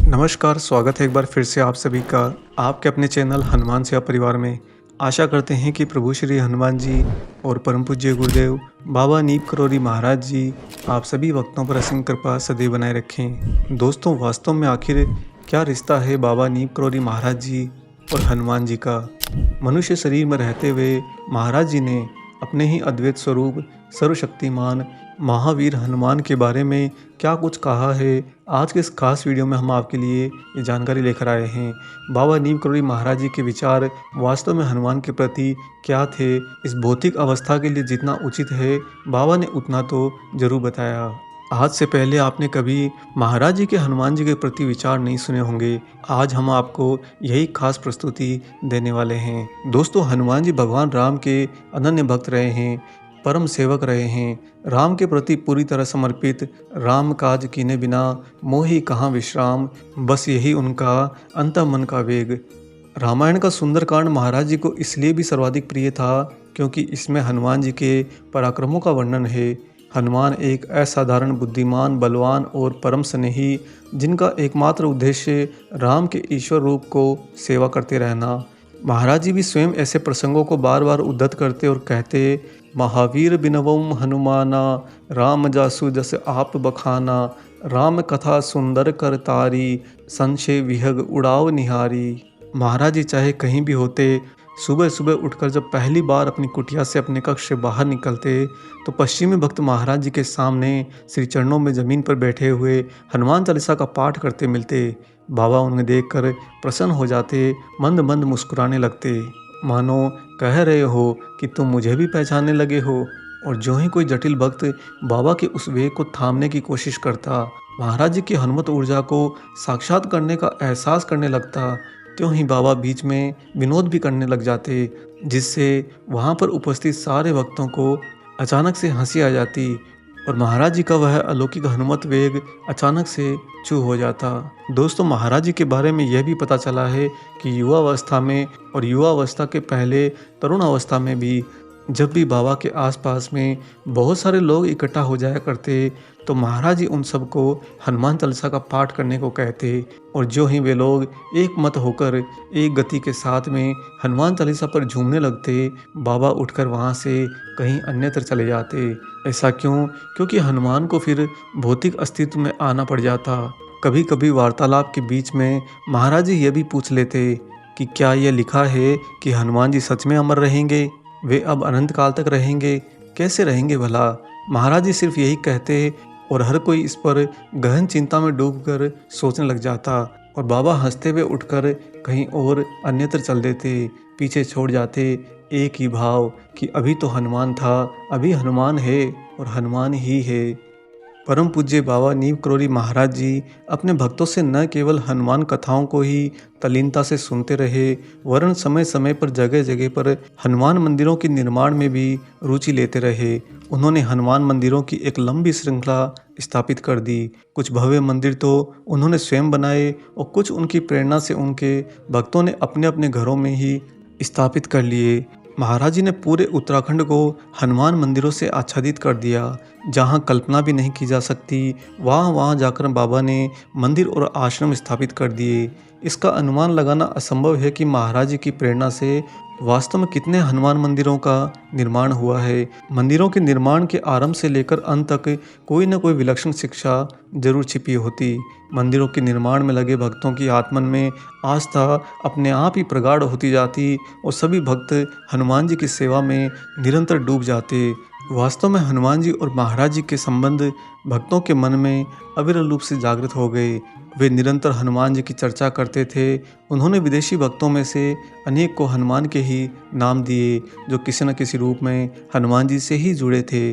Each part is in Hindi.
नमस्कार, स्वागत है एक बार फिर से आप सभी का आपके अपने चैनल हनुमान सेवा परिवार में। आशा करते हैं कि प्रभु श्री हनुमान जी और परम पूज्य गुरुदेव बाबा नीम करौरी महाराज जी आप सभी भक्तों पर असीम कृपा सदैव बनाए रखें। दोस्तों, वास्तव में आखिर क्या रिश्ता है बाबा नीम करौरी महाराज जी और हनुमान जी का? मनुष्य शरीर में रहते हुए महाराज जी ने अपने ही अद्वैत स्वरूप सर्वशक्तिमान महावीर हनुमान के बारे में क्या कुछ कहा है, आज के इस खास वीडियो में हम आपके लिए ये जानकारी लेकर आए हैं। बाबा नीम करौरी महाराज जी के विचार वास्तव में हनुमान के प्रति क्या थे, इस भौतिक अवस्था के लिए जितना उचित है बाबा ने उतना तो जरूर बताया। आज से पहले आपने कभी महाराज जी के हनुमान जी के प्रति विचार नहीं सुने होंगे। आज हम आपको यही खास प्रस्तुति देने वाले हैं। दोस्तों, हनुमान जी भगवान राम के अनन्य भक्त रहे हैं, परम सेवक रहे हैं, राम के प्रति पूरी तरह समर्पित, राम काज कीने बिना मोहि कहाँ विश्राम, बस यही उनका अंतःमन का वेग। रामायण का सुंदरकांड महाराज जी को इसलिए भी सर्वाधिक प्रिय था क्योंकि इसमें हनुमान जी के पराक्रमों का वर्णन है। हनुमान एक असाधारण बुद्धिमान, बलवान और परम स्नेही, जिनका एकमात्र उद्देश्य राम के ईश्वर रूप को सेवा करते रहना। महाराज जी भी स्वयं ऐसे प्रसंगों को बार बार उद्धत करते और कहते, महावीर बिनवम हनुमाना, राम जासु जस आप बखाना, राम कथा सुंदर कर तारी, संशय विहग उड़ाव निहारी। महाराज जी चाहे कहीं भी होते, सुबह सुबह उठकर जब पहली बार अपनी कुटिया से अपने कक्ष से बाहर निकलते तो पश्चिमी भक्त महाराज जी के सामने श्री चरणों में जमीन पर बैठे हुए हनुमान चालीसा का पाठ करते मिलते। बाबा उन्हें देखकर प्रसन्न हो जाते, मंद मंद मुस्कुराने लगते, मानो कह रहे हो कि तुम मुझे भी पहचानने लगे हो। और जो ही कोई जटिल भक्त बाबा के उस वेग को थामने की कोशिश करता, महाराज जी की हनुमत ऊर्जा को साक्षात करने का एहसास करने लगता, त्यों ही बाबा बीच में विनोद भी करने लग जाते, जिससे वहाँ पर उपस्थित सारे भक्तों को अचानक से हंसी आ जाती और महाराज जी का वह अलौकिक हनुमत वेग अचानक से चू हो जाता। दोस्तों, महाराज जी के बारे में यह भी पता चला है कि युवावस्था में और युवावस्था के पहले तरुण अवस्था में भी जब भी बाबा के आसपास में बहुत सारे लोग इकट्ठा हो जाया करते तो महाराज जी उन सबको हनुमान चालीसा का पाठ करने को कहते और जो ही वे लोग एक मत होकर एक गति के साथ में हनुमान चालीसा पर झूमने लगते, बाबा उठकर वहाँ से कहीं अन्यत्र चले जाते। ऐसा क्यों? क्योंकि हनुमान को फिर भौतिक अस्तित्व में आना पड़ जाता। कभी कभी वार्तालाप के बीच में महाराज जी यह भी पूछ लेते कि क्या यह लिखा है कि हनुमान जी सच में अमर रहेंगे, वे अब अनंत काल तक रहेंगे, कैसे रहेंगे भला? महाराज जी सिर्फ यही कहते और हर कोई इस पर गहन चिंता में डूबकर सोचने लग जाता और बाबा हंसते हुए उठकर कहीं और अन्यत्र चल देते, पीछे छोड़ जाते एक ही भाव कि अभी तो हनुमान था, अभी हनुमान है और हनुमान ही है। परम पूज्य बाबा नीम करौरी महाराज जी अपने भक्तों से न केवल हनुमान कथाओं को ही तल्लीनता से सुनते रहे, वरन समय समय पर जगह जगह पर हनुमान मंदिरों के निर्माण में भी रुचि लेते रहे। उन्होंने हनुमान मंदिरों की एक लंबी श्रृंखला स्थापित कर दी। कुछ भव्य मंदिर तो उन्होंने स्वयं बनाए और कुछ उनकी प्रेरणा से उनके भक्तों ने अपने अपने घरों में ही स्थापित कर लिए। महाराज जी ने पूरे उत्तराखंड को हनुमान मंदिरों से आच्छादित कर दिया। जहाँ कल्पना भी नहीं की जा सकती, वहाँ जाकर बाबा ने मंदिर और आश्रम स्थापित कर दिए। इसका अनुमान लगाना असंभव है कि महाराज जी की प्रेरणा से वास्तव में कितने हनुमान मंदिरों का निर्माण हुआ है। मंदिरों के निर्माण के आरंभ से लेकर अंत तक कोई न कोई विलक्षण शिक्षा जरूर छिपी होती। मंदिरों के निर्माण में लगे भक्तों की आत्मन में आस्था अपने आप ही प्रगाढ़ होती जाती और सभी भक्त हनुमान जी की सेवा में निरंतर डूब जाते। वास्तव में हनुमान जी और महाराज जी के संबंध भक्तों के मन में अविरल रूप से जागृत हो गए। वे निरंतर हनुमान जी की चर्चा करते थे। उन्होंने विदेशी भक्तों में से अनेक को हनुमान के ही नाम दिए जो किसी न किसी रूप में हनुमान जी से ही जुड़े थे।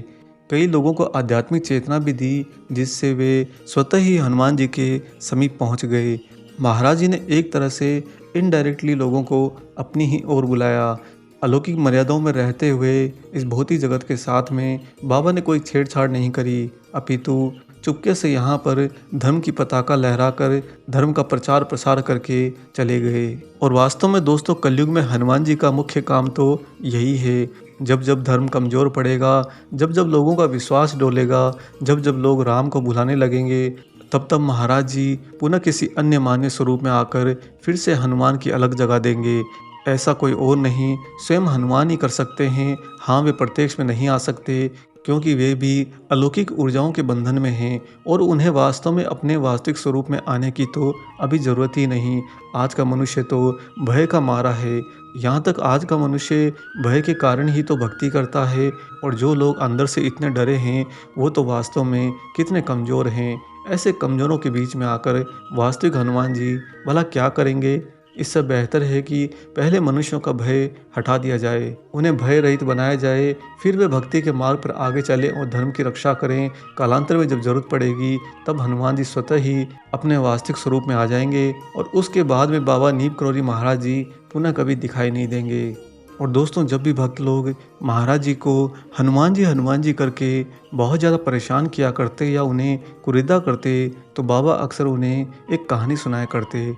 कई लोगों को आध्यात्मिक चेतना भी दी, जिससे वे स्वतः ही हनुमान जी के समीप पहुंच गए। महाराज जी ने एक तरह से इनडायरेक्टली लोगों को अपनी ही ओर बुलाया। अलौकिक मर्यादाओं में रहते हुए इस भौतिक जगत के साथ में बाबा ने कोई छेड़छाड़ नहीं करी, अपितु चुपके से यहाँ पर धर्म की पताका लहराकर धर्म का प्रचार प्रसार करके चले गए। और वास्तव में दोस्तों, कलयुग में हनुमान जी का मुख्य काम तो यही है। जब जब धर्म कमज़ोर पड़ेगा, जब जब लोगों का विश्वास डोलेगा, जब जब लोग राम को भुलाने लगेंगे, तब तब महाराज जी पुनः किसी अन्य मान्य स्वरूप में आकर फिर से हनुमान की अलग जगह देंगे। ऐसा कोई और नहीं, स्वयं हनुमान ही कर सकते हैं। हाँ, वे प्रत्यक्ष में नहीं आ सकते क्योंकि वे भी अलौकिक ऊर्जाओं के बंधन में हैं और उन्हें वास्तव में अपने वास्तविक स्वरूप में आने की तो अभी ज़रूरत ही नहीं। आज का मनुष्य तो भय का मारा है। यहाँ तक आज का मनुष्य भय के कारण ही तो भक्ति करता है, और जो लोग अंदर से इतने डरे हैं वो तो वास्तव में कितने कमज़ोर हैं। ऐसे कमज़ोरों के बीच में आकर वास्तविक हनुमान जी भला क्या करेंगे? इससे बेहतर है कि पहले मनुष्यों का भय हटा दिया जाए, उन्हें भय रहित बनाया जाए, फिर वे भक्ति के मार्ग पर आगे चलें और धर्म की रक्षा करें। कालांतर में जब जरूरत पड़ेगी तब हनुमान जी स्वतः ही अपने वास्तविक स्वरूप में आ जाएंगे और उसके बाद में बाबा नीम करोली महाराज जी पुनः कभी दिखाई नहीं देंगे। और दोस्तों, जब भी भक्त लोग महाराज जी को हनुमान जी करके बहुत ज़्यादा परेशान किया करते या उन्हें कुरीदा करते, तो बाबा अक्सर उन्हें एक कहानी सुनाया करते।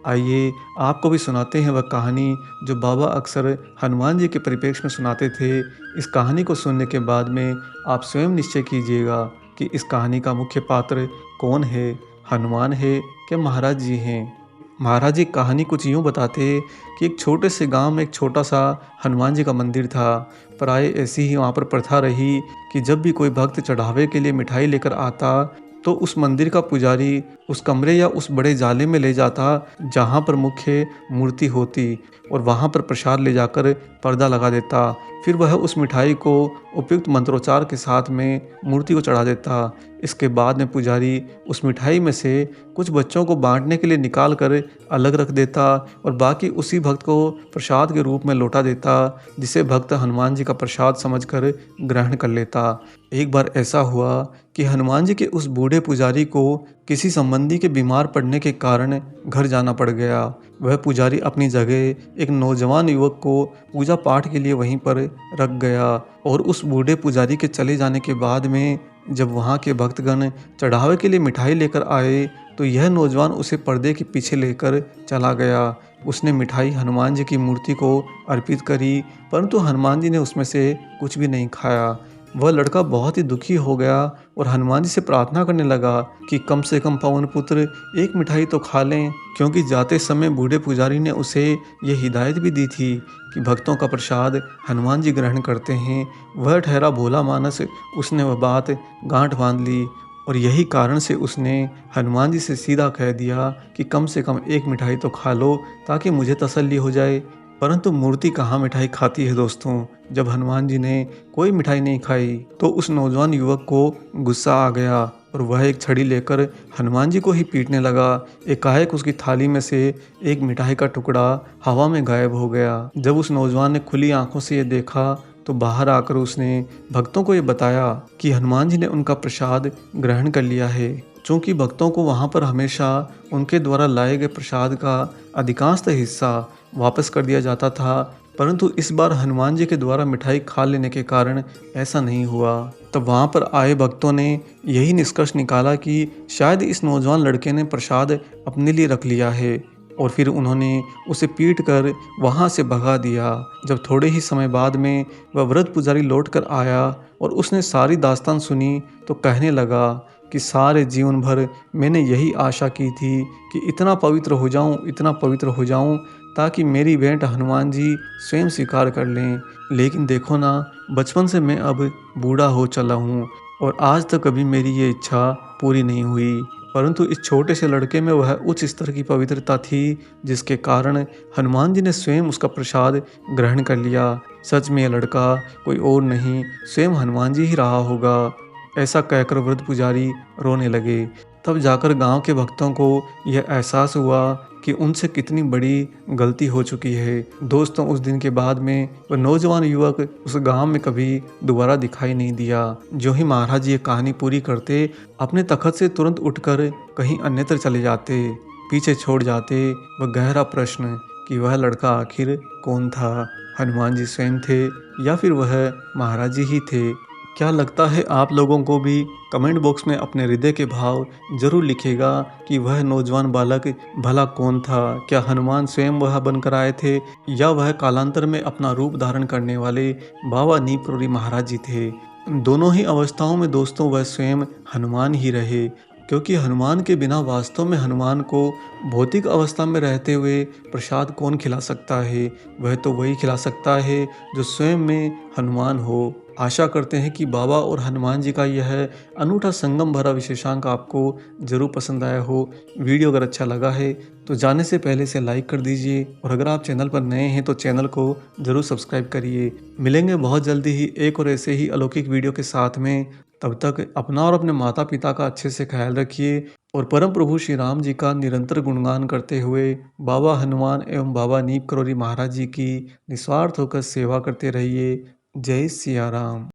आइए आपको भी सुनाते हैं वह कहानी जो बाबा अक्सर हनुमान जी के परिप्रेक्ष्य में सुनाते थे। इस कहानी को सुनने के बाद में आप स्वयं निश्चय कीजिएगा कि इस कहानी का मुख्य पात्र कौन है, हनुमान है कि महाराज जी हैं। महाराज जी कहानी कुछ यूँ बताते कि एक छोटे से गांव में एक छोटा सा हनुमान जी का मंदिर था। प्राय ऐसी ही वहाँ पर प्रथा रही कि जब भी कोई भक्त चढ़ावे के लिए मिठाई लेकर आता तो उस मंदिर का पुजारी उस कमरे या उस बड़े जाले में ले जाता जहाँ पर मुख्य मूर्ति होती, और वहाँ पर प्रसाद ले जाकर पर्दा लगा देता। फिर वह उस मिठाई को उपयुक्त मंत्रोच्चार के साथ में मूर्ति को चढ़ा देता। इसके बाद में पुजारी उस मिठाई में से कुछ बच्चों को बांटने के लिए निकाल कर अलग रख देता और बाकी उसी भक्त को प्रसाद के रूप में लौटा देता, जिसे भक्त हनुमान जी का प्रसाद समझकर ग्रहण कर लेता। एक बार ऐसा हुआ कि हनुमान जी के उस बूढ़े पुजारी को किसी संबंधी के बीमार पड़ने के कारण घर जाना पड़ गया। वह पुजारी अपनी जगह एक नौजवान युवक को पूजा पाठ के लिए वहीं पर रख गया, और उस बूढ़े पुजारी के चले जाने के बाद में जब वहाँ के भक्तगण चढ़ावे के लिए मिठाई लेकर आए तो यह नौजवान उसे पर्दे के पीछे लेकर चला गया। उसने मिठाई हनुमान जी की मूर्ति को अर्पित करी, परंतु हनुमान जी ने उसमें से कुछ भी नहीं खाया। वह लड़का बहुत ही दुखी हो गया और हनुमान जी से प्रार्थना करने लगा कि कम से कम पवन पुत्र एक मिठाई तो खा लें, क्योंकि जाते समय बूढ़े पुजारी ने उसे ये हिदायत भी दी थी कि भक्तों का प्रसाद हनुमान जी ग्रहण करते हैं। वह ठहरा भोला मानस, उसने वह बात गांठ बांध ली और यही कारण से उसने हनुमान जी से सीधा कह दिया कि कम से कम एक मिठाई तो खा लो ताकि मुझे तसल्ली हो जाए। परंतु मूर्ति कहाँ मिठाई खाती है दोस्तों। जब हनुमान जी ने कोई मिठाई नहीं खाई तो उस नौजवान युवक को गुस्सा आ गया और वह एक छड़ी लेकर हनुमान जी को ही पीटने लगा। एकाएक उसकी थाली में से एक मिठाई का टुकड़ा हवा में गायब हो गया। जब उस नौजवान ने खुली आंखों से ये देखा तो बाहर आकर उसने भक्तों को ये बताया कि हनुमान जी ने उनका प्रसाद ग्रहण कर लिया है। चूँकि भक्तों को वहाँ पर हमेशा उनके द्वारा लाए गए प्रसाद का अधिकांशतः हिस्सा वापस कर दिया जाता था, परंतु इस बार हनुमान जी के द्वारा मिठाई खा लेने के कारण ऐसा नहीं हुआ। तब वहाँ पर आए भक्तों ने यही निष्कर्ष निकाला कि शायद इस नौजवान लड़के ने प्रसाद अपने लिए रख लिया है, और फिर उन्होंने उसे पीट कर वहाँ से भगा दिया। जब थोड़े ही समय बाद में वह वृद्ध पुजारी लौट कर आया और उसने सारी दास्तान सुनी तो कहने लगा कि सारे जीवन भर मैंने यही आशा की थी कि इतना पवित्र हो जाऊं ताकि मेरी भेंट हनुमान जी स्वयं स्वीकार कर लें। लेकिन देखो ना, बचपन से मैं अब बूढ़ा हो चला हूँ और आज तक कभी मेरी ये इच्छा पूरी नहीं हुई। परंतु इस छोटे से लड़के में वह उच्च स्तर की पवित्रता थी जिसके कारण हनुमान जी ने स्वयं उसका प्रसाद ग्रहण कर लिया। सच में यह लड़का कोई और नहीं, स्वयं हनुमान जी ही रहा होगा। ऐसा कहकर वृद्ध पुजारी रोने लगे। तब जाकर गांव के भक्तों को यह एहसास हुआ कि उनसे कितनी बड़ी गलती हो चुकी है। दोस्तों, उस दिन के बाद में वह नौजवान युवक उस गांव में कभी दोबारा दिखाई नहीं दिया। जो ही महाराज ये कहानी पूरी करते, अपने तखत से तुरंत उठकर कहीं अन्यत्र चले जाते, पीछे छोड़ जाते वह गहरा प्रश्न कि वह लड़का आखिर कौन था, हनुमान जी स्वयं थे या फिर वह महाराज जी ही थे। क्या लगता है आप लोगों को भी? कमेंट बॉक्स में अपने हृदय के भाव जरूर लिखिएगा कि वह नौजवान बालक भला कौन था। क्या हनुमान स्वयं वह बनकर आए थे या वह कालांतर में अपना रूप धारण करने वाले बाबा नीम करोली महाराज जी थे? दोनों ही अवस्थाओं में दोस्तों वह स्वयं हनुमान ही रहे। क्योंकि हनुमान के बिना वास्तव में हनुमान को भौतिक अवस्था में रहते हुए प्रसाद कौन खिला सकता है। वह तो वही खिला सकता है जो स्वयं में हनुमान हो। आशा करते हैं कि बाबा और हनुमान जी का यह अनूठा संगम भरा विशेषांक आपको ज़रूर पसंद आया हो। वीडियो अगर अच्छा लगा है तो जाने से पहले इसे लाइक कर दीजिए और अगर आप चैनल पर नए हैं तो चैनल को ज़रूर सब्सक्राइब करिए। मिलेंगे बहुत जल्दी ही एक और ऐसे ही अलौकिक वीडियो के साथ में। तब तक अपना और अपने माता पिता का अच्छे से ख्याल रखिए और परम प्रभु श्री राम जी का निरंतर गुणगान करते हुए बाबा हनुमान एवं बाबा नीप करोली महाराज जी की निस्वार्थ होकर सेवा करते रहिए। जय सिया राम।